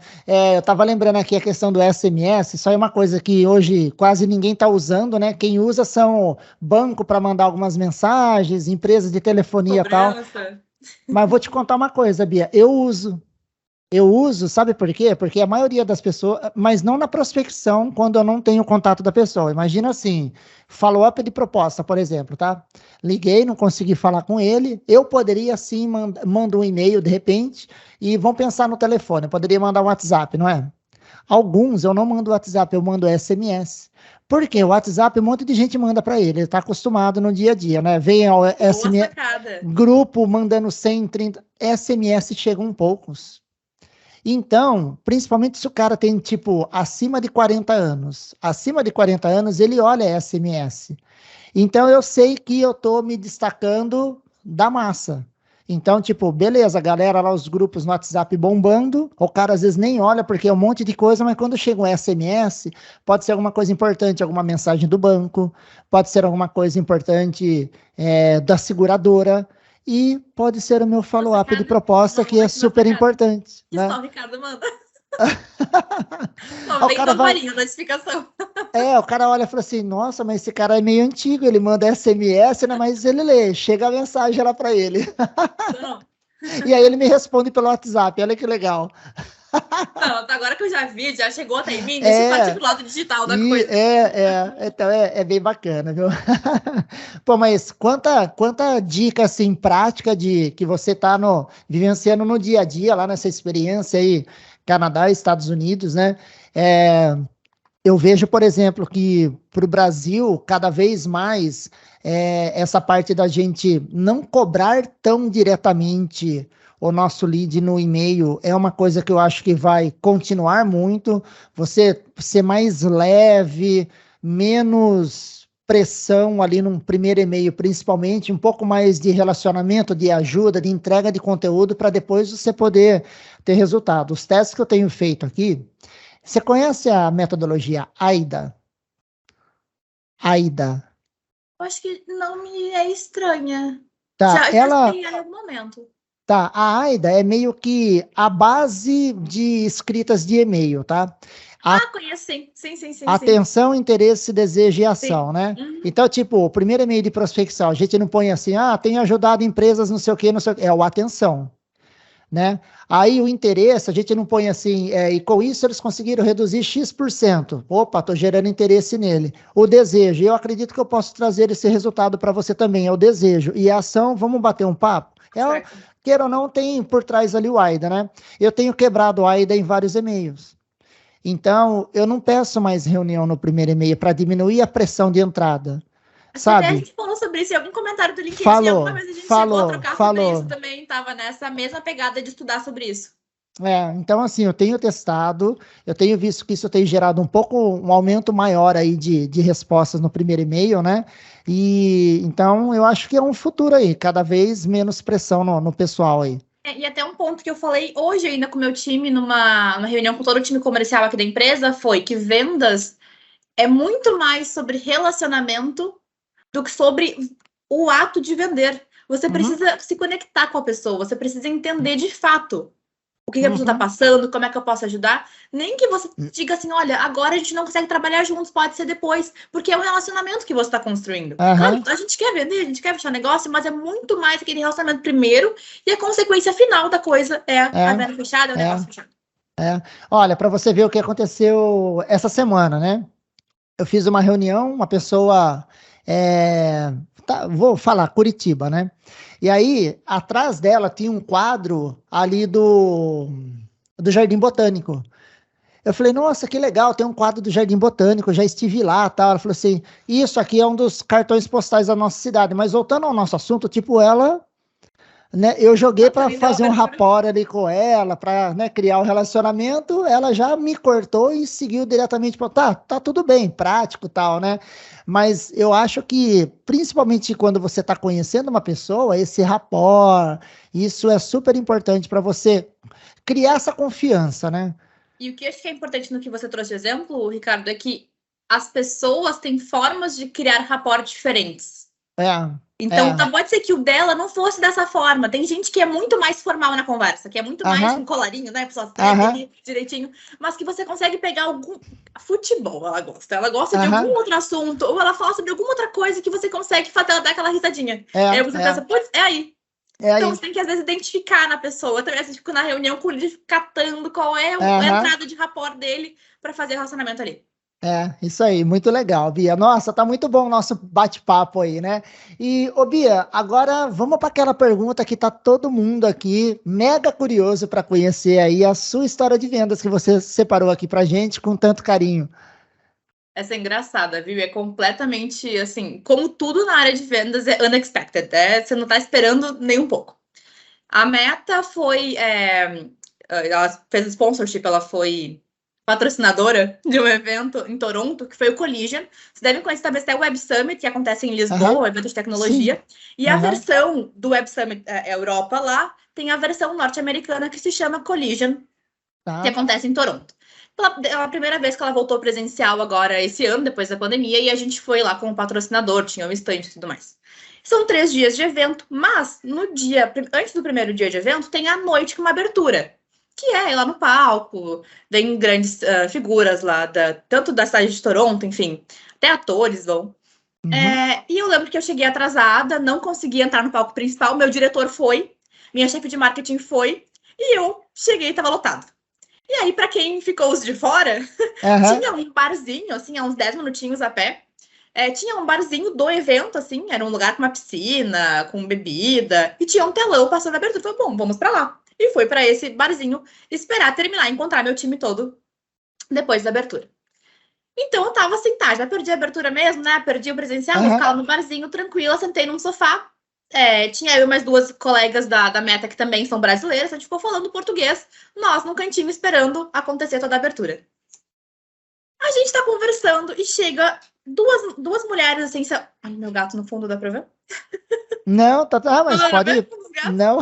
A: Eu tava lembrando aqui a questão do SMS, isso aí é uma coisa que hoje quase ninguém tá usando, né? Quem usa são banco para mandar algumas mensagens, empresas de telefonia e tal.
B: Cobrança.
A: Mas vou te contar uma coisa, Bia. Eu uso, sabe por quê? Porque a maioria das pessoas, mas não na prospecção, quando eu não tenho contato da pessoa. Imagina assim, follow-up de proposta, por exemplo, tá? Liguei, não consegui falar com ele, eu poderia sim mandar um e-mail de repente e vão pensar no telefone, eu poderia mandar um WhatsApp, não é? Alguns eu não mando WhatsApp, eu mando SMS. Por quê? O WhatsApp, um monte de gente manda para ele está acostumado no dia a dia, né? Vem ao
B: Boa
A: SMS,
B: sacada.
A: grupo mandando 130, SMS chegam poucos. Então, principalmente se o cara tem, tipo, acima de 40 anos. Acima de 40 anos, ele olha SMS. Então, eu sei que eu tô me destacando da massa. Então, tipo, beleza, galera lá, os grupos no WhatsApp bombando, o cara às vezes nem olha porque é um monte de coisa, mas quando chega um SMS, pode ser alguma coisa importante, alguma mensagem do banco, pode ser alguma coisa importante da seguradora, e pode ser o meu
B: Boa
A: follow-up de
B: sacada.
A: proposta,
B: Não,
A: que é
B: ótima
A: super
B: sacada.
A: importante,
B: Que
A: né?
B: só o Ricardo manda. Só
A: Aí o
B: vem
A: cara
B: da
A: vai,
B: varinha, notificação.
A: O cara olha e fala assim, nossa, mas esse cara é meio antigo, ele manda SMS, né? Mas ele lê, chega a mensagem lá para ele.
B: Não,
A: E aí ele me responde pelo WhatsApp, olha que legal.
B: não, agora que eu já vi, já chegou até em mim, deixa eu partir
A: É,
B: pro lado digital da
A: e
B: coisa.
A: então é bem bacana, viu? Pô, mas quanta dica assim prática de que você tá vivenciando no dia a dia lá nessa experiência aí, Canadá e Estados Unidos, né? É, eu vejo, por exemplo, que para o Brasil, cada vez mais, essa parte da gente não cobrar tão diretamente o nosso lead no e-mail é uma coisa que eu acho que vai continuar muito. Você ser mais leve, menos pressão ali num primeiro e-mail, principalmente, um pouco mais de relacionamento, de ajuda, de entrega de conteúdo, para depois você poder ter resultado. Os testes que eu tenho feito aqui. Você conhece a metodologia AIDA? AIDA.
B: Eu acho que não me é estranha.
A: Tá,
B: Já sei em algum momento.
A: tá, a AIDA é meio que a base de escritas de e-mail, tá?
B: Conheço, sim. Sim.
A: Atenção, interesse, desejo e ação,
B: Sim.
A: né? Então, tipo, o primeiro e-mail de prospecção, a gente não põe assim, tenho ajudado empresas, não sei o quê, não sei o quê. É o atenção, né? Aí o interesse, a gente não põe assim, e com isso eles conseguiram reduzir X%. Opa, estou gerando interesse nele. O desejo, eu acredito que eu posso trazer esse resultado para você também, é o desejo. E a ação, vamos bater um papo? Queira ou não, tem por trás ali o AIDA, né? Eu tenho quebrado o AIDA em vários e-mails. Então, eu não peço mais reunião no primeiro e-mail para diminuir a pressão de entrada.
B: Acho que até a
A: Sabe?
B: gente falou sobre isso em algum comentário do LinkedIn. Alguma vez a gente chegou a trocar sobre isso também. Tava nessa mesma pegada de estudar sobre isso.
A: Então assim, eu tenho testado, eu tenho visto que isso tem gerado um aumento maior aí de respostas no primeiro e-mail, né? E então eu acho que é um futuro aí, cada vez menos pressão no pessoal aí.
B: E até um ponto que eu falei hoje ainda com o meu time, numa reunião com todo o time comercial aqui da empresa, foi que vendas é muito mais sobre relacionamento do que sobre o ato de vender. Você precisa se conectar com a pessoa, você precisa entender de fato o que a pessoa está passando, como é que eu posso ajudar. Nem que você diga assim, olha, agora a gente não consegue trabalhar juntos, pode ser depois, porque é um relacionamento que você está construindo. Claro, a gente quer vender, a gente quer fechar negócio, mas é muito mais aquele relacionamento primeiro e a consequência final da coisa é a venda fechada, o negócio fechado.
A: Olha, para você ver o que aconteceu essa semana, né? Eu fiz uma reunião, uma pessoa, vou falar Curitiba, né? E aí, atrás dela tinha um quadro ali do Jardim Botânico. Eu falei, nossa, que legal, tem um quadro do Jardim Botânico, já estive lá, tal. Ela falou assim, isso aqui é um dos cartões postais da nossa cidade. Mas voltando ao nosso assunto, tipo, ela, né, eu joguei para fazer um rapport ali com ela, para, né, criar um relacionamento, ela já me cortou e seguiu diretamente para, tá tudo bem, prático, tal, né? Mas eu acho que, principalmente quando você está conhecendo uma pessoa, esse rapport, isso é super importante para você criar essa confiança, né?
B: E o que eu acho que é importante no que você trouxe de exemplo, Ricardo, é que as pessoas têm formas de criar rapport diferentes. Então, pode ser que o dela não fosse dessa forma. Tem gente que é muito mais formal na conversa, que é muito mais com colarinho, né? A pessoa ali direitinho, mas que você consegue pegar algum futebol, ela gosta. Ela gosta de algum outro assunto, ou ela fala sobre alguma outra coisa que você consegue fazer ela dar aquela risadinha. Aí você pensa, putz, é aí. Então, você tem que, às vezes, identificar na pessoa. Também, às vezes, na reunião com ele, catando qual é a entrada de rapport dele para fazer o relacionamento ali.
A: Isso aí, muito legal, Bia. Nossa, tá muito bom o nosso bate-papo aí, né? E, ô Bia, agora vamos para aquela pergunta que tá todo mundo aqui mega curioso para conhecer aí a sua história de vendas que você separou aqui pra gente com tanto carinho.
B: Essa é engraçada, viu? É completamente, assim, como tudo na área de vendas é unexpected, você não tá esperando nem um pouco. A Meta foi, ela fez sponsorship, ela foi patrocinadora de um evento em Toronto, que foi o Collision. Vocês devem conhecer também o Web Summit, que acontece em Lisboa, o evento de tecnologia. Sim. E a versão do Web Summit Europa lá, tem a versão norte-americana que se chama Collision, que acontece em Toronto. A primeira vez que ela voltou presencial agora esse ano, depois da pandemia, e a gente foi lá como patrocinador, tinha um stand e tudo mais. São 3 dias de evento, mas no dia, antes do primeiro dia de evento, tem a noite com uma abertura. que é ir lá no palco, vem grandes figuras lá, tanto da cidade de Toronto, enfim, até atores vão. E eu lembro que eu cheguei atrasada, não consegui entrar no palco principal, meu diretor foi, minha chefe de marketing foi, e eu cheguei e estava lotado. E aí, para quem ficou os de fora, tinha um barzinho, assim, a uns 10 minutinhos a pé, tinha um barzinho do evento, assim, era um lugar com uma piscina, com bebida, e tinha um telão passando a abertura. Falei, bom, vamos para lá. E fui para esse barzinho esperar terminar, encontrar meu time todo depois da abertura. Então eu tava assim, tá, já perdi a abertura mesmo, né? Perdi o presencial, vou ficar lá no barzinho, tranquila, sentei num sofá. Tinha eu e mais duas colegas da Meta que também são brasileiras, a gente ficou falando português, nós no cantinho esperando acontecer toda a abertura. A gente tá conversando e chega duas mulheres assim. Ai, meu gato no fundo, dá pra ver?
A: Não, tá, mas pode. Não,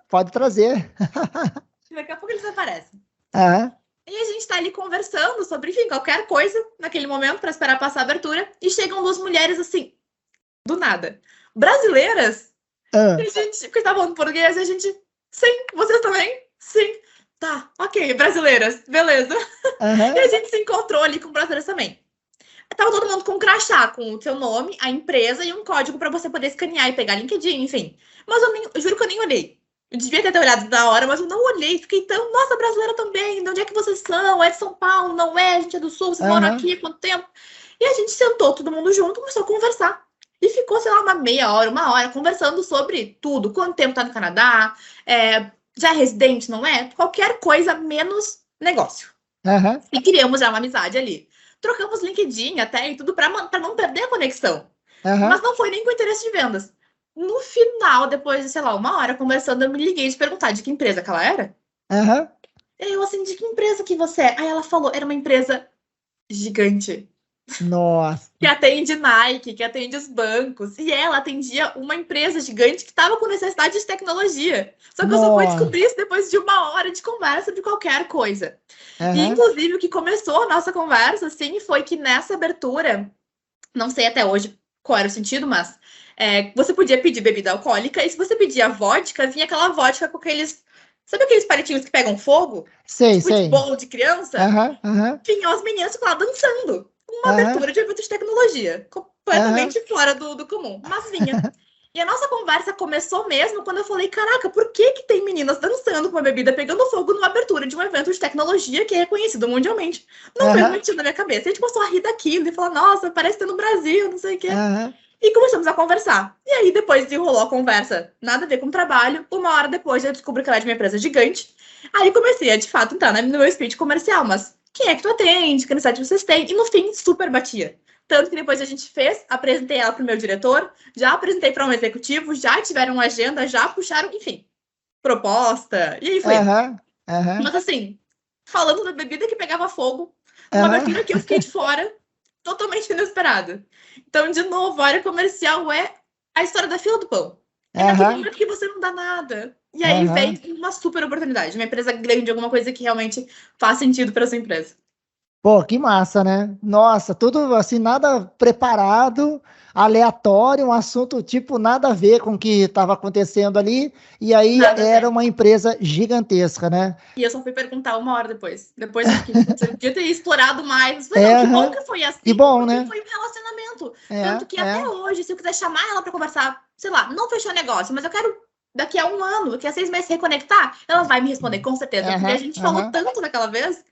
A: pode trazer.
B: Daqui a pouco eles aparecem.
A: Aham.
B: E a gente tá ali conversando sobre, enfim, qualquer coisa naquele momento para esperar passar a abertura. E chegam duas mulheres assim, do nada. Brasileiras. E a gente, porque tava falando português, e a gente, sim, vocês também? Sim. Tá, ok, brasileiras, beleza. E a gente se encontrou ali com brasileiras também. Tava todo mundo com um crachá, com o seu nome, a empresa e um código para você poder escanear e pegar LinkedIn, enfim. Mas eu juro que eu nem olhei. Eu devia ter olhado na hora, mas eu não olhei. Fiquei tão, nossa, brasileira também. De onde é que vocês são? É de São Paulo? Não é? A gente é do Sul? Vocês moram aqui? Quanto tempo? E a gente sentou todo mundo junto, começou a conversar. E ficou, sei lá, uma meia hora, uma hora, conversando sobre tudo. Quanto tempo tá no Canadá? Já é residente, não é? Qualquer coisa menos negócio. E criamos já uma amizade ali. Trocamos LinkedIn até e tudo para não perder a conexão. Mas não foi nem com interesse de vendas. No final, depois de, sei lá, uma hora conversando, eu me liguei de perguntar de que empresa que ela era. Eu, assim, de que empresa que você é? Aí ela falou, era uma empresa gigante.
A: Nossa.
B: Que atende Nike, que atende os bancos. E ela atendia uma empresa gigante que estava com necessidade de tecnologia. Só que eu só fui descobrir isso depois de uma hora de conversa de qualquer coisa. E, inclusive, o que começou a nossa conversa, assim, foi que nessa abertura, não sei até hoje qual era o sentido, mas você podia pedir bebida alcoólica, e se você pedia vodka, vinha aquela vodka com aqueles... Sabe aqueles palitinhos que pegam fogo?
A: Sei.
B: De bolo de criança? Vinham as meninas lá dançando. Uma abertura de evento de tecnologia. Completamente fora do comum. Mas vinha. E a nossa conversa começou mesmo quando eu falei, caraca, por que tem meninas dançando com uma bebida pegando fogo numa abertura de um evento de tecnologia que é reconhecido mundialmente? Não fez sentido na minha cabeça. E a gente começou a rir daquilo e falar, nossa, parece ter no Brasil, não sei o quê. E começamos a conversar. E aí, depois desenrolou a conversa, nada a ver com o trabalho. Uma hora depois, eu descobri que ela é de uma empresa gigante. Aí comecei a, de fato, entrar no meu speech comercial. Mas quem é que tu atende? Que necessidade vocês têm? E no fim, super batia. Tanto que depois a gente fez, apresentei ela para o meu diretor, já apresentei para um executivo, já tiveram agenda, já puxaram, enfim, proposta. E aí foi. Mas assim, falando da bebida que pegava fogo, uma abertura que eu fiquei de fora, totalmente inesperada. Então, de novo, a área comercial é a história da fila do pão. É naquele momento que você não dá nada. E aí vem uma super oportunidade, uma empresa grande, alguma coisa que realmente faz sentido para sua empresa.
A: Pô, que massa, né? Nossa, tudo assim, nada preparado, aleatório, um assunto tipo nada a ver com o que estava acontecendo ali, e aí era uma empresa gigantesca, né?
B: E eu só fui perguntar uma hora depois. Depois eu podia ter explorado mais. Mas não, que bom que foi assim.
A: Que bom, né?
B: Foi um relacionamento. Tanto que até hoje, se eu quiser chamar ela para conversar, sei lá, não fechou negócio, mas eu quero daqui a 1 ano, daqui a 6 meses reconectar, ela vai me responder, com certeza. Porque a gente falou tanto daquela vez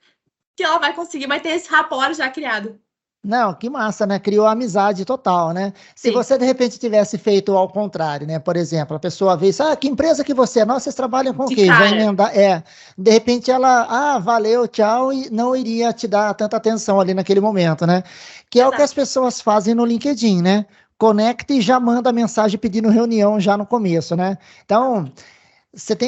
B: que ela vai conseguir, vai ter esse rapport já criado.
A: Não, que massa, né? Criou amizade total, né? Se você, de repente, tivesse feito ao contrário, né? Por exemplo, a pessoa vê isso, que empresa que você é? Nossa, vocês trabalham com o quê? Já emendar, de repente ela, valeu, tchau, e não iria te dar tanta atenção ali naquele momento, né? Que é o que as pessoas fazem no LinkedIn, né? Conecta e já manda mensagem pedindo reunião já no começo, né? Então,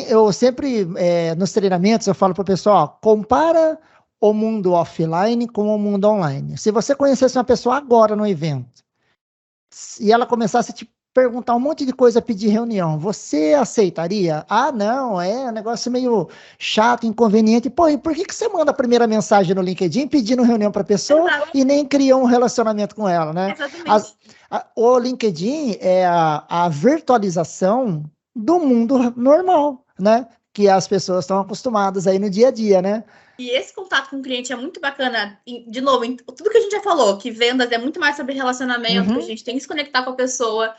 A: eu sempre, nos treinamentos, eu falo para o pessoal, compara o mundo offline com o mundo online. Se você conhecesse uma pessoa agora no evento e ela começasse a te perguntar um monte de coisa, pedir reunião, você aceitaria? Não, é um negócio meio chato, inconveniente. Pô, e por que você manda a primeira mensagem no LinkedIn pedindo reunião para a pessoa e nem cria um relacionamento com ela, né?
B: Exatamente.
A: O LinkedIn é a virtualização do mundo normal, né? que as pessoas estão acostumadas aí no dia a dia, né?
B: E esse contato com o cliente é muito bacana. De novo, tudo que a gente já falou, que vendas é muito mais sobre relacionamento, que a gente tem que se conectar com a pessoa.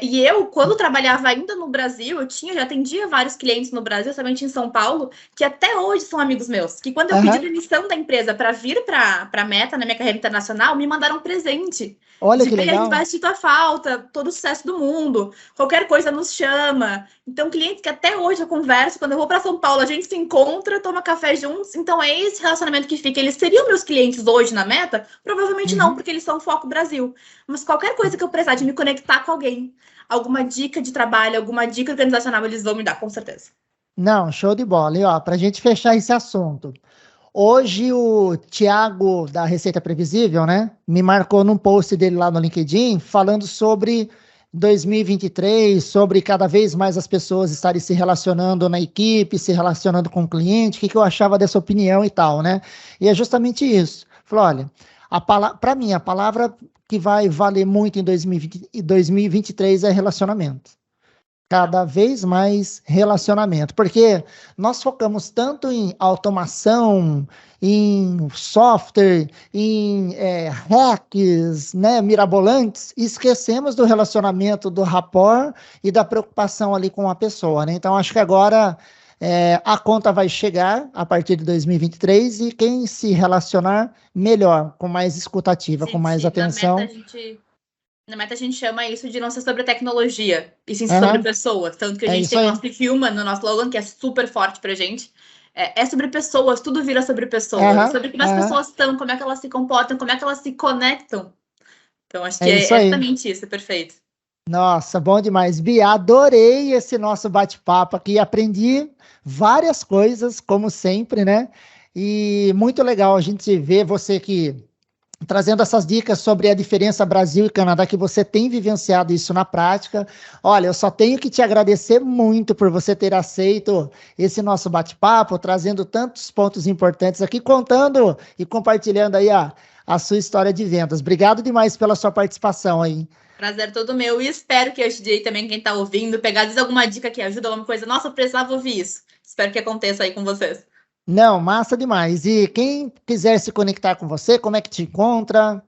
B: E eu, quando trabalhava ainda no Brasil, já atendia vários clientes no Brasil, somente em São Paulo, que até hoje são amigos meus. Que quando eu pedi demissão da empresa para vir para a Meta, na minha carreira internacional, me mandaram um presente.
A: Olha que legal.
B: A gente vai assistir tua falta, todo o sucesso do mundo, qualquer coisa nos chama. Então, clientes que até hoje eu converso, quando eu vou para São Paulo, a gente se encontra, toma café juntos. Então, é esse relacionamento que fica. Eles seriam meus clientes hoje na Meta? Provavelmente não, porque eles são foco Brasil. Mas qualquer coisa que eu precisar de me conectar com alguém, alguma dica de trabalho, alguma dica organizacional, eles vão me dar, com certeza.
A: Não, show de bola. E ó, para a gente fechar esse assunto, hoje o Thiago da Receita Previsível, né, me marcou num post dele lá no LinkedIn, falando sobre 2023, sobre cada vez mais as pessoas estarem se relacionando na equipe, se relacionando com o cliente, o que eu achava dessa opinião e tal, né? E é justamente isso. Falou, olha, para mim, a palavra que vai valer muito em 2023 é relacionamento. Cada vez mais relacionamento, porque nós focamos tanto em automação, em software, em hacks, né, mirabolantes, e esquecemos do relacionamento, do rapport e da preocupação ali com a pessoa, né? Então, acho que agora a conta vai chegar a partir de 2023 e quem se relacionar melhor, com mais escutativa, com mais atenção.
B: Na Meta a gente chama isso de não ser sobre tecnologia, e sim sobre pessoas. Tanto que a gente tem o nosso Human no nosso slogan, que é super forte pra gente. É sobre pessoas, tudo vira sobre pessoas. Sobre como as pessoas estão, como é que elas se comportam, como é que elas se conectam. Então, acho que é exatamente isso, é perfeito.
A: Nossa, bom demais. Bia, adorei esse nosso bate-papo aqui. Aprendi várias coisas, como sempre, né? E muito legal a gente ver você que trazendo essas dicas sobre a diferença Brasil e Canadá, que você tem vivenciado isso na prática. Olha, eu só tenho que te agradecer muito por você ter aceito esse nosso bate-papo, trazendo tantos pontos importantes aqui, contando e compartilhando aí a sua história de vendas. Obrigado demais pela sua participação aí.
B: Prazer todo meu, e espero que hoje dia também quem está ouvindo, pegar às vezes alguma dica que ajuda, alguma coisa, nossa, eu precisava ouvir isso. Espero que aconteça aí com vocês.
A: Não, massa demais. E quem quiser se conectar com você, como é que te encontra?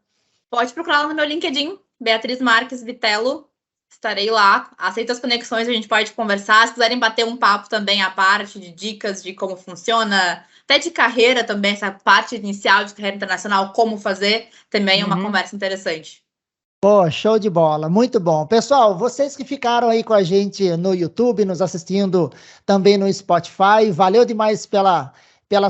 B: Pode procurar lá no meu LinkedIn, Beatriz Marques Vitello. Estarei lá. Aceito as conexões, a gente pode conversar. Se quiserem bater um papo também à parte de dicas de como funciona, até de carreira também, essa parte inicial de carreira internacional, como fazer, também é uma conversa interessante.
A: Pô, show de bola, muito bom. Pessoal, vocês que ficaram aí com a gente no YouTube, nos assistindo também no Spotify, valeu demais pela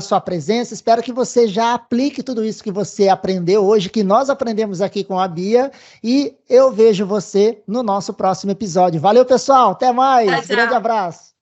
A: sua presença. Espero que você já aplique tudo isso que você aprendeu hoje, que nós aprendemos aqui com a Bia, e eu vejo você no nosso próximo episódio. Valeu, pessoal, até mais.
B: Tchau, tchau.
A: Grande abraço.